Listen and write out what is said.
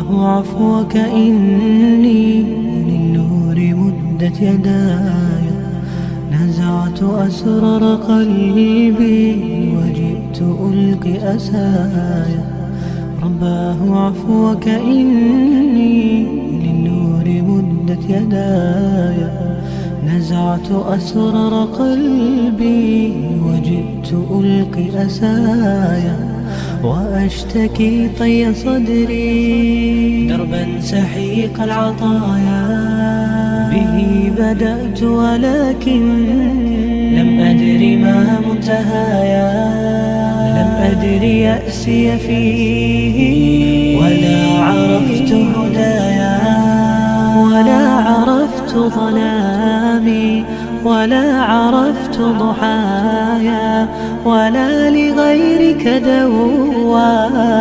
الله عفوك إني للنور مدت يداي، نزعت أسرار قلبي وجئت ألقي أسايا. رباه عفوك إني للنور مدت يداي، نزعت أسرار قلبي وجئت ألقي أسايا. وأشتكي طي صدري دربا سحيق العطايا، به بدأت ولكن لم أدر ما منتهايا. لم أدر يأسي فيه ولا عرفت هدايا، ولا عرفت ظلامي ولا عرفت ضحايا، ولا لغيرك دوايا.